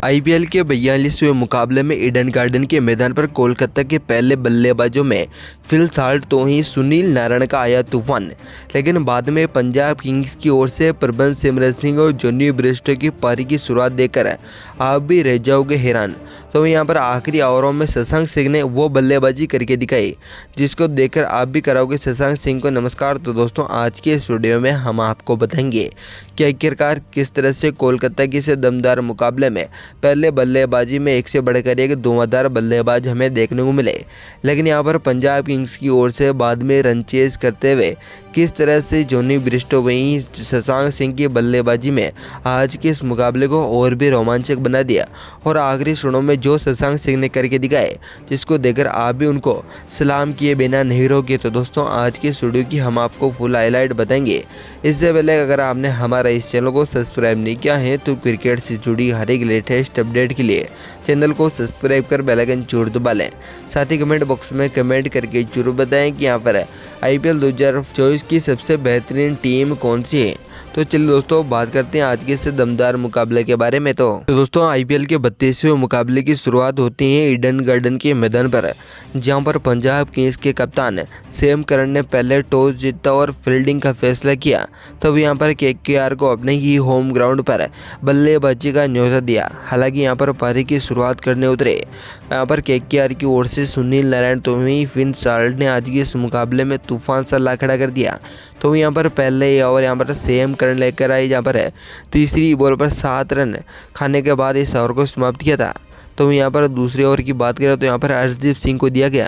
IPL के 42वें मुकाबले में ईडन गार्डन के मैदान पर कोलकाता के पहले बल्लेबाजों में फिल साल्ट तो ही सुनील नारायण का आया तूफान, लेकिन बाद में पंजाब किंग्स की ओर से प्रबंध सिमरन सिंह और जॉनी ब्रिस्टो की पारी की शुरुआत देखकर आप भी रह जाओगे हैरान। तो यहाँ पर आखिरी ओवरों में शशांक सिंह ने वो बल्लेबाजी करके दिखाई जिसको देखकर आप भी कराओगे शशांक सिंह को नमस्कार। तो दोस्तों, आज के इस वीडियो में हम आपको बताएंगे कि आखिरकार किस तरह से कोलकाता के से दमदार मुकाबले में पहले बल्लेबाजी में एक से बढ़कर एक धुआंधार बल्लेबाज हमें देखने को मिले, लेकिन यहाँ पर पंजाब किंग्स की ओर से बाद में रन चेज करते हुए किस तरह से जॉनी ब्रिस्टो वहीं शशांक सिंह की बल्लेबाजी में आज के इस मुकाबले को और भी रोमांचक बना दिया और आखिरी क्षणों में जो शशांक सिंह ने करके दिखाए जिसको देखकर आप भी उनको सलाम किए बिना नहीं रहोगे। तो दोस्तों, आज की इस वीडियो की हम आपको फुल हाईलाइट बताएंगे। इससे पहले अगर आपने हमारा इस चैनल को सब्सक्राइब नहीं किया है तो क्रिकेट से जुड़ी हर एक लेटेस्ट अपडेट के लिए चैनल को सब्सक्राइब कर बेल आइकन जरूर दबा लें। साथ ही कमेंट बॉक्स में कमेंट करके जरूर बताएं कि यहाँ पर आईपीएल 2024 की सबसे बेहतरीन टीम कौन सी है। तो चलिए दोस्तों, बात करते हैं आज के इस दमदार मुकाबले के बारे में। तो दोस्तों, आईपीएल के 32वें मुकाबले की शुरुआत होती है ईडन गार्डन के मैदान पर, जहां पर पंजाब किंग्स के कप्तान सैम करन ने पहले टॉस जीता और फील्डिंग का फैसला किया। तब यहां पर केकेआर को अपने ही होम ग्राउंड पर बल्लेबाजी का न्योता दिया। हालांकि यहां पर पारी की शुरुआत करने उतरे यहाँ पर केकेआर की ओर से सुनील नारायण तो वहीं फिल साल्ट ने आज के इस मुकाबले में तूफान सा ला खड़ा कर दिया। तो यहाँ पर पहले ओवर यहाँ पर सैम करन लेकर आई, जहाँ पर तीसरी बॉल पर 7 रन खाने के बाद इस ओवर को समाप्त किया था। तो यहाँ पर दूसरे ओवर की बात करें तो यहाँ पर अर्शदीप सिंह को दिया गया,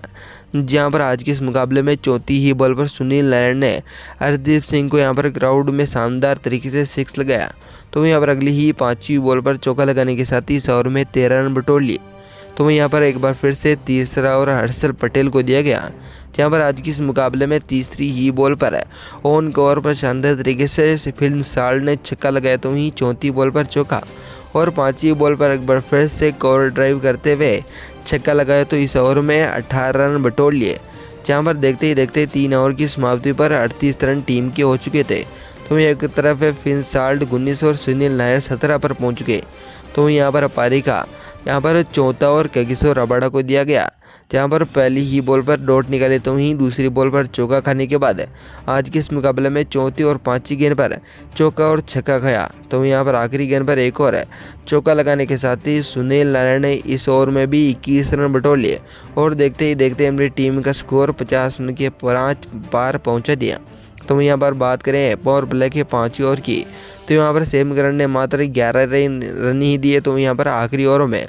जहाँ पर आज के इस मुकाबले में चौथी ही बॉल पर सुनील नारायण ने अर्शदीप सिंह को यहाँ पर ग्राउंड में शानदार तरीके से 6 लगाया। तो यहाँ पर अगली ही 5वीं बॉल पर चौका लगाने के साथ ही इस ओवर में 13 रन बटोर लिए। तो यहाँ पर एक बार फिर से तीसरा ओवर हर्षल पटेल को दिया गया, जहाँ पर आज की इस मुकाबले में तीसरी ही बॉल पर ऑन कवर पर शानदार तरीके से फिल साल्ट ने छक्का लगाया। तो वहीं चौथी बॉल पर चौका और 5वीं बॉल पर एक बार फिर से कवर ड्राइव करते हुए छक्का लगाया। तो इस ओवर में 18 रन बटोर लिए, जहाँ पर देखते ही देखते 3 ओवर की समाप्ति पर 38 रन टीम के हो चुके थे। तो एक तरफ है फिल साल्ट 19 और सुनील नारायण 17 पर पहुँच गए। तो यहाँ पर पारी का यहाँ पर चौथा ओवर कगिसो रबाडा को दिया गया, जहाँ पर पहली ही बॉल पर डॉट निकाले। तो वहीं दूसरी बॉल पर चौका खाने के बाद आज के इस मुकाबले में चौथी और 5वीं गेंद पर चौका और छक्का खाया। तो यहाँ पर आखिरी गेंद पर एक और चौका लगाने के साथ ही सुनील नारायण ने इस ओवर में भी 21 रन बटोर लिए और देखते ही देखते हमारी टीम का स्कोर 50 रन के पार पहुँचा दिया। तो यहाँ पर बात करें पावर प्ले के 5वीं ओवर की, तो यहाँ पर सैम करन ने मात्र 11 रन ही दिए। तो यहाँ पर आखिरी ओवरों में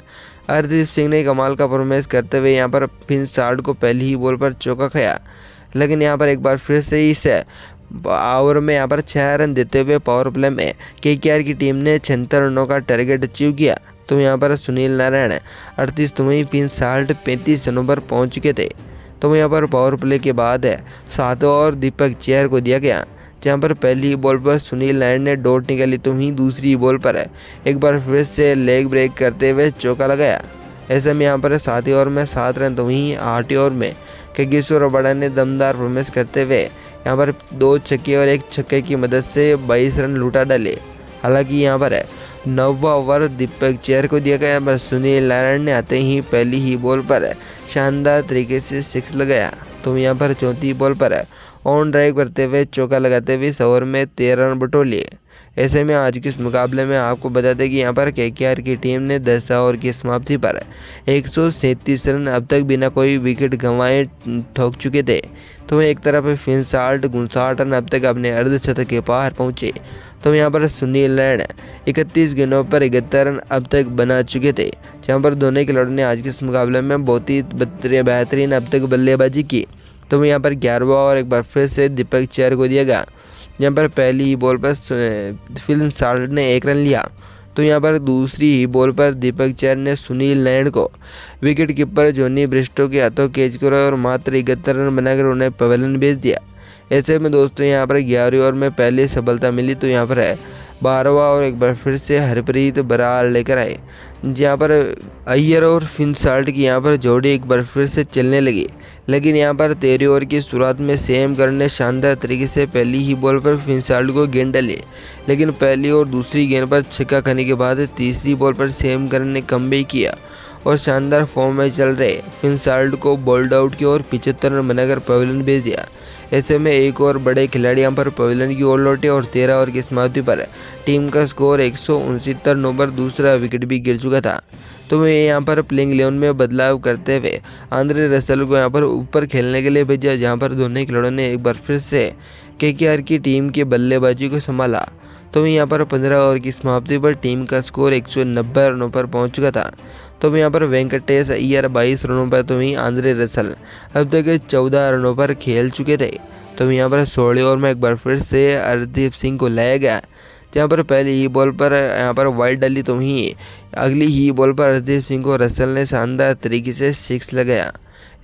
अर्शदीप सिंह ने कमाल का परफॉर्मेंस करते हुए यहाँ पर फिल साल्ट को पहली ही बॉल पर चौका खाया, लेकिन यहाँ पर एक बार फिर से इस ओवर में यहाँ पर 6 रन देते हुए पावर प्ले में केकेआर की टीम ने 76 रनों का टारगेट अचीव किया। तो यहाँ पर सुनील नारायण 38 तो वहीं फिल साल्ट 35 रनों पर पहुँच चुके थे। तो यहाँ पर पावर प्ले के बाद 7 ओवर दीपक चहर को दिया गया, जहाँ पर पहली बॉल पर सुनील नारायण ने डॉट निकाली। तो वहीं दूसरी बॉल पर एक बार फिर से लेग ब्रेक करते हुए चौका लगाया। ऐसे में यहाँ पर 7वीं ओवर में 7 रन, तो वहीं 8वीं ओवर में कगिसो रबाडा ने दमदार परफॉर्मेंस करते हुए यहाँ पर 2 छक्के और 1 छक्के की मदद से 22 रन लुटा डाले। हालांकि यहाँ पर 9वां ओवर दीपक चहर को दिया गया, पर सुनील नारायण ने आते ही पहली ही बॉल पर शानदार तरीके से 6 लगाया। तो यहाँ पर चौथी बॉल पर ऑन ड्राइव करते हुए चौका लगाते हुए इस ओवर में 13 रन बटोर लिए। ऐसे में आज के इस मुकाबले में आपको बता दें कि यहाँ पर केकेआर की टीम ने 10 ओवर की समाप्ति पर 137 रन अब तक बिना कोई विकेट गंवाए ठोक चुके थे। तो एक तरफ फिल साल्ट 59 रन अब तक अपने अर्धशतक के पार पहुँचे। तो यहाँ पर सुनील नारायण 31 गेंदों पर 71 रन अब तक बना चुके थे, जहाँ पर दोनों खिलाड़ियों ने आज के इस मुकाबले में बहुत ही बेहतरीन अब तक बल्लेबाजी की। तो यहाँ पर 11वां ओवर एक बार फिर से दीपक चहर को दिया गया, जहाँ पर पहली ही बॉल पर फिल साल्ट ने 1 रन लिया। तो यहाँ पर दूसरी ही बॉल पर दीपक चहर ने सुनील नारायण को विकेट कीपर जॉनी ब्रिस्टो के हाथों कैच करा और मात्र 71 रन बनाकर उन्हें पवेलियन भेज दिया। ऐसे में दोस्तों यहाँ पर 11वीं ओवर में पहली सफलता मिली। तो यहाँ पर 12वां ओवर एक बार फिर से हरप्रीत बरार लेकर आए, जहाँ पर अय्यर और फिल साल्ट की यहाँ पर जोड़ी एक बार फिर से चलने लगी, लेकिन यहाँ पर 13 ओवर की शुरुआत में सैम करन ने शानदार तरीके से पहली ही बॉल पर फिनसाल्ट को गेंद डाली, लेकिन पहली और दूसरी गेंद पर छक्का खाने के बाद तीसरी बॉल पर सैम करन ने कमबैक किया और शानदार फॉर्म में चल रहे फिनसाल्ट को बोल्ड आउट की ओर 75 रन बनाकर पवेलियन भेज दिया। ऐसे में एक और बड़े खिलाड़ी यहाँ पर पवेलियन की ओर लौटे और 13 ओवर की समाप्ति पर टीम का स्कोर 169 रनों पर दूसरा विकेट भी गिर चुका था। तो वे यहाँ पर प्लेइंग 11 में बदलाव करते हुए आंद्रे रसेल को यहाँ पर ऊपर खेलने के लिए भेजा, जहाँ पर दोनों खिलाड़ियों ने एक बार फिर से केकेआर की टीम की बल्लेबाजी को संभाला। तो यहाँ पर 15 ओवर की समाप्ति पर टीम का स्कोर 190 रनों पर पहुँच चुका था। तो यहाँ पर वेंकटेश अय्यर 22 रनों पर, तो वहीं आंद्रे रसेल अब तक 14 रनों पर खेल चुके थे। तो यहाँ पर 16 ओवर में एक बार फिर से अर्शदीप सिंह को लाया गया, जहाँ पर पहली ही बॉल पर यहाँ पर वाइड डाली, तो वहीं अगली ही बॉल पर अर्शदीप सिंह को रसेल ने शानदार तरीके से 6 लगाया।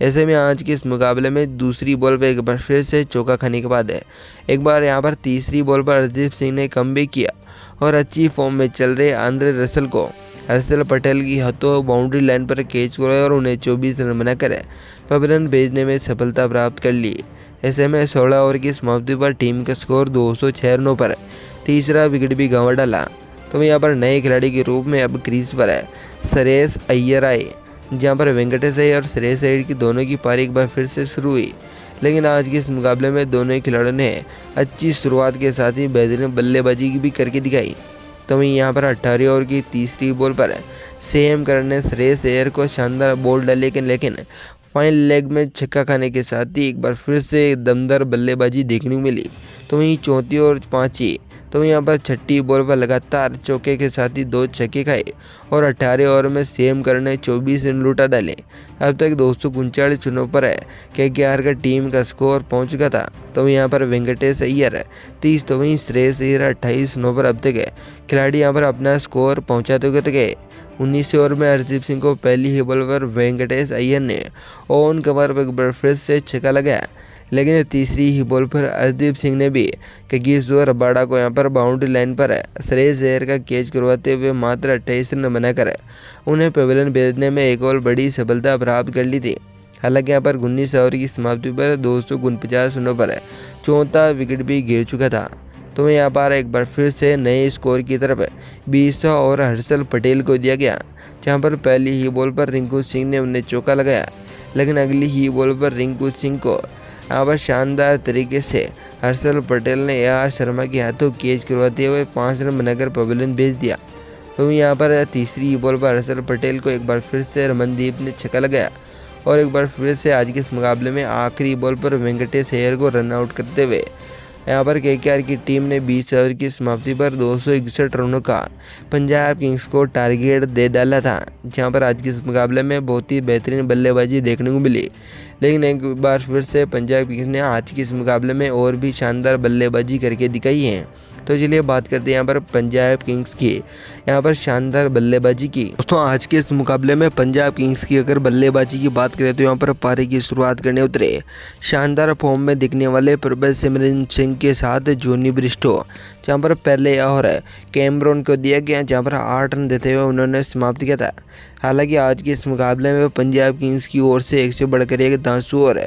ऐसे में आज के इस मुकाबले में दूसरी बॉल पर एक बार फिर से चौका खाने के बाद एक बार यहाँ पर तीसरी बॉल पर अर्शदीप सिंह ने कमबैक किया और अच्छी फॉर्म में चल रहे आंद्रे रसेल को हर्षल पटेल की हाथों बाउंड्री लाइन पर कैच कराया और उन्हें 24 रन बनाकर पवेलियन भेजने में सफलता प्राप्त कर ली। ऐसे में 16 ओवर की समाप्ति पर टीम का स्कोर 206 रनों पर तीसरा विकेट भी गंवा डाला। तो यहाँ पर नए खिलाड़ी के रूप में अब क्रीज पर श्रेयस अय्यर आए, जहाँ पर वेंकटेश अय्यर और श्रेयस अय्यर की दोनों की पारी एक बार फिर से शुरू हुई। लेकिन आज के इस मुकाबले में दोनों ही खिलाड़ियों ने अच्छी शुरुआत के साथ ही बेहतरीन बल्लेबाजी भी करके दिखाई। तो वहीं यहाँ पर 18 ओवर की तीसरी बॉल पर सैम करन ने श्रेयस अय्यर को शानदार बॉल डाली, लेकिन फाइनल लेग में छक्का खाने के साथ ही एक बार फिर से दमदार बल्लेबाजी देखने को मिली। तो वहीं चौथी और पाँचवीं, तो यहाँ पर छठी बॉल पर लगातार चौके के साथ ही 2 छक्के खाए और 18 ओवर में सैम करन ने 24 रन लुटा डाले। अब तक 239 रनों पर केकेआर का टीम का स्कोर पहुंच चुका था। तो यहाँ पर वेंकटेश अय्यर 30, तो वहीं श्रेयस अय्यर 28 रनों पर अब तक खिलाड़ी यहाँ पर अपना स्कोर पहुँचाते हुए गए। 19 ओवर में अर्शदीप सिंह को पहली ही बॉल पर वेंकटेश अय्यर ने ऑन कवर पर फिर से छक्का लगाया, लेकिन तीसरी ही बॉल पर अर्शदीप सिंह ने भी कगिसो रबाडा को यहाँ पर बाउंड्री लाइन पर श्रेयस अय्यर का कैच करवाते हुए मात्र 28 रन बनाकर उन्हें पवेलियन भेजने में एक और बड़ी सफलता प्राप्त कर ली थी। हालांकि यहाँ पर 19 ओवर की समाप्ति पर 249 रनों पर चौथा विकेट भी गिर चुका था। तो यहाँ पर एक बार फिर से नए स्कोर की तरफ 20 और हर्षल पटेल को दिया गया, जहाँ पर पहली ही बॉल पर रिंकू सिंह ने उन्हें चौका लगाया, लेकिन अगली ही बॉल पर रिंकू सिंह को यहाँ पर शानदार तरीके से हर्षल पटेल ने AR शर्मा के हाथों कैच करवाते हुए 5 रन बनाकर पवेलियन भेज दिया। तो यहाँ पर तीसरी बॉल पर हर्षल पटेल को एक बार फिर से रमनदीप ने छक्का लगाया और एक बार फिर से आज के इस मुकाबले में आखिरी बॉल पर वेंकटेश अय्यर को रन आउट करते हुए यहाँ पर केकेआर की टीम ने 20 ओवर की समाप्ति पर 261 रनों का पंजाब किंग्स को टारगेट दे डाला था, जहाँ पर आज के इस मुकाबले में बहुत ही बेहतरीन बल्लेबाजी देखने को मिली। लेकिन एक बार फिर से पंजाब किंग्स ने आज के इस मुकाबले में और भी शानदार बल्लेबाजी करके दिखाई है। तो चलिए बात करते हैं यहाँ पर पंजाब किंग्स की यहाँ पर शानदार बल्लेबाजी की। दोस्तों आज के इस मुकाबले में पंजाब किंग्स की अगर बल्लेबाजी की बात करें तो यहाँ पर पारी की शुरुआत करने उतरे शानदार फॉर्म में दिखने वाले प्रभसिमरन सिंह के साथ जॉनी ब्रिस्टो, जहाँ पर पहले और कैमरॉन को दिया गया, जहाँ पर 8 रन देते हुए उन्होंने समाप्त किया था। हालांकि आज के इस मुकाबले में पंजाब किंग्स की ओर से एक से बढ़कर एक धांसू और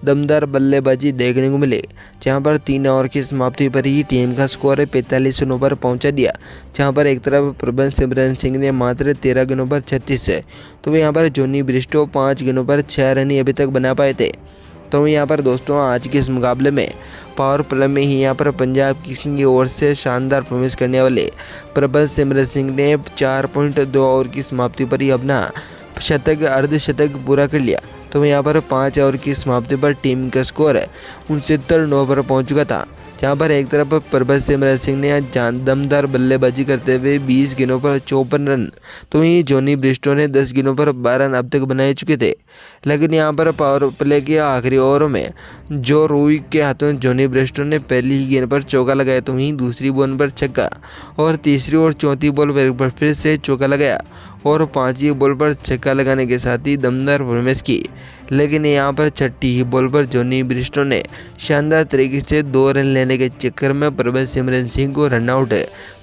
दमदार बल्लेबाजी देखने को मिली, जहां पर 3 ओवर की समाप्ति पर ही टीम का स्कोर 45 रनों पर पहुंचा दिया, जहां पर एक तरफ प्रभसिमरन सिंह ने मात्र 13 गेंदों पर 36 है, तो यहाँ पर जॉनी ब्रिस्टो 5 गेंदों पर 6 रन ही अभी तक बना पाए थे। तो यहाँ पर दोस्तों आज के इस मुकाबले में पावर प्ले में ही यहाँ पर पंजाब किंग्स की ओर से शानदार परफॉर्मेंस करने वाले प्रभसिमरन सिंह ने 4.2 ओवर की समाप्ति पर ही अपना अर्धशतक पूरा कर लिया। तो यहाँ पर 5 ओवर की समाप्ति पर टीम का स्कोर 69 रनों पर पहुँच चुका था, जहाँ पर एक तरफ प्रभसिमरन सिंह ने दमदार बल्लेबाजी करते हुए 20 गेंदों पर 54 रन, तो वहीं जॉनी ब्रिस्टो ने 10 गेंदों पर 12 रन अब तक बनाए चुके थे। लेकिन यहाँ पर पावर प्ले के आखिरी ओवरों में जो रूई के हाथों जॉनी ब्रिस्टो ने पहली ही गेंद पर चौका लगाया, तो वहीं दूसरी बॉल पर छक्का और तीसरी और चौथी बॉल पर एक बार फिर से चौका लगाया और 5वीं बॉल पर छक्का लगाने के साथ ही दमदार परफॉर्मेंस की। लेकिन यहाँ पर छठी ही बॉल पर जॉनी ब्रिस्टो ने शानदार तरीके से 2 रन लेने के चक्कर में प्रभसिमरन सिंह को रन आउट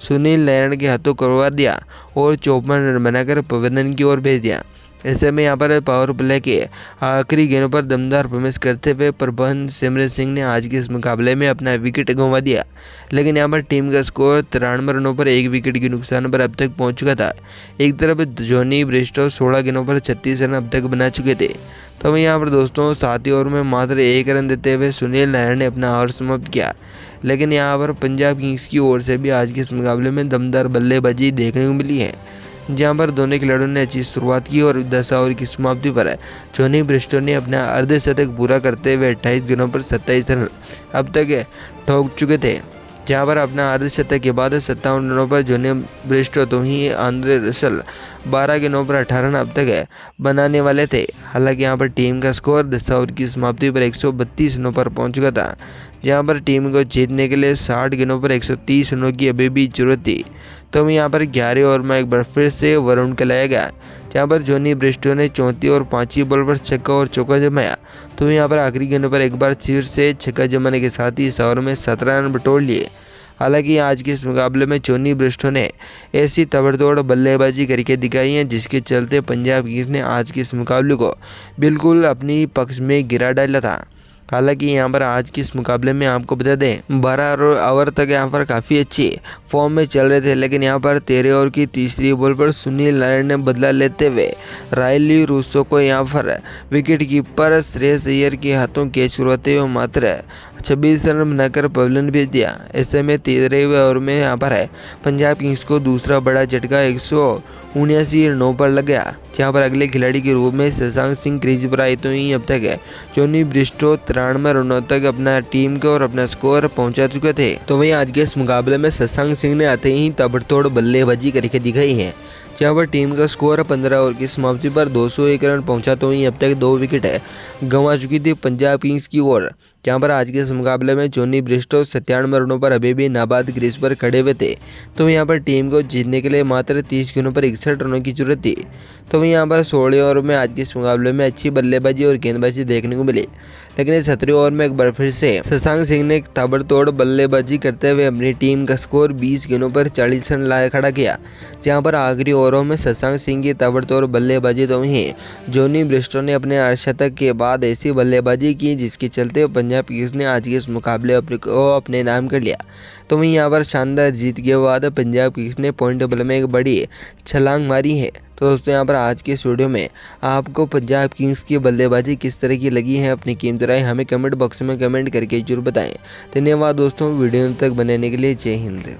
सुनील नारायण के हाथों करवा दिया और 54 रन बनाकर पवेलियन की ओर भेज दिया। ऐसे में यहाँ पर पावर प्ले के आखिरी गेंदों पर दमदार परफॉर्मेंस करते हुए प्रबंध सिमरन सिंह ने आज के इस मुकाबले में अपना विकेट गंवा दिया। लेकिन यहाँ पर टीम का स्कोर 93 रनों पर 1 विकेट के नुकसान पर अब तक पहुंच चुका था। एक तरफ जॉनी ब्रिस्टो 16 गेंदों पर 36 रन अब तक बना चुके थे। तो वहीं यहाँ पर दोस्तों 7 ओवर में मात्र 1 रन देते हुए सुनील नारायण ने अपना ओवर समाप्त किया। लेकिन यहाँ पर पंजाब किंग्स की ओर से भी आज के इस मुकाबले में दमदार बल्लेबाजी देखने को मिली है, जहां पर दोनों खिलाड़ियों ने अच्छी शुरुआत की और 10 ओवर की समाप्ति पर जॉनी ब्रिस्टो ने अपना अर्धशतक पूरा करते हुए 28 गेंदों पर 27 रन अब तक ठोक चुके थे। जहां पर अपना अर्धशतक के बाद 57 रनों पर जॉनी ब्रिस्टो तो ही आंद्रे रसल 12 गेंदों पर 18 रन अब तक बनाने वाले थे। हालांकि यहां पर टीम का स्कोर 10 ओवर की समाप्ति पर 132 रनों पर पहुंच चुका था, जहां पर टीम को जीतने के लिए 60 गेंदों पर 130 रनों की अभी भी जरूरत थी। तो यहाँ पर 11 ओवर में एक बार फिर से वरुण को लाया गया, जहाँ पर जॉनी ब्रिस्टो ने 34 और 5 बॉल पर छक्का और चौका जमाया। तो यहाँ पर आखिरी गेंदों पर एक बार फिर से छक्का जमाने के साथ ही इस ओवर में 17 रन बटोर लिए। हालांकि आज के इस मुकाबले में जॉनी ब्रिस्टो ने ऐसी ताबड़तोड़ बल्लेबाजी करके दिखाई है, जिसके चलते पंजाब किंग्स ने आज के इस मुकाबले को बिल्कुल अपनी पक्ष में गिरा डाला था। हालांकि यहाँ पर आज के इस मुकाबले में आपको बता दें 12 ओवर तक यहाँ पर काफ़ी अच्छी फॉर्म में चल रहे थे। लेकिन यहाँ पर 13 ओवर की तीसरी बॉल पर सुनील नारायण ने बदला लेते हुए रायली रूसो को यहाँ पर विकेट कीपर श्रेयस अय्यर के हाथों कैच करवाते हुए मात्र 26 रन बनाकर पवेलियन भेज दिया। ऐसे में 13वें ओवर में यहाँ पर पंजाब किंग्स को दूसरा बड़ा झटका 179 रनों पर लग गया, जहाँ पर अगले खिलाड़ी के रूप में शशांक सिंह क्रीज पर आए। तो ही अब तक जॉनी ब्रिस्टो 93 रनों तक अपना टीम को और अपना स्कोर पहुंचा चुके थे। तो वहीं आज के इस मुकाबले में शशांक सिंह ने आते ही ताबड़तोड़ बल्लेबाजी करके दिखाई है, जहाँ पर टीम का स्कोर 15 ओवर की समाप्ति पर 201 रन पहुंचा। तो ही अब तक 2 विकेट गंवा चुकी थी पंजाब किंग्स की ओर, जहाँ पर आज के इस मुकाबले में जॉनी ब्रिस्टो 97 रनों पर अभी भी नाबाद क्रीज पर खड़े हुए थे। तो यहाँ पर टीम को जीतने के लिए मात्र 30 गेंदों पर 61 रनों की जरूरत थी। तो वहीं यहाँ पर 16 ओवर में आज के इस मुकाबले में अच्छी बल्लेबाजी और गेंदबाजी देखने को मिली। लेकिन 17वें ओवर में एक बार फिर से शशांक सिंह ने ताबड़तोड़ बल्लेबाजी करते हुए अपनी टीम का स्कोर 20 गेंदों पर 40 रन लाए खड़ा किया, जहाँ पर आखिरी ओवरों में शशांक सिंह की ताबड़तोड़ बल्लेबाजी तो वहीं जॉनी ब्रिस्टो ने अपने अर्धशतक के बाद ऐसी बल्लेबाजी की, जिसके चलते पंजाब किंग्स ने आज के इस मुकाबले को अपने नाम कर लिया। तो वहीं यहाँ पर शानदार जीत के बाद पंजाब किंग्स ने पॉइंट टेबल में एक बड़ी छलांग मारी है। तो दोस्तों यहाँ पर आज के इस वीडियो में आपको पंजाब किंग्स की बल्लेबाजी किस तरह की लगी है, अपनी कीमती राय हमें कमेंट बॉक्स में कमेंट करके जरूर बताएं। धन्यवाद दोस्तों, वीडियो तक बनाने के लिए। जय हिंद।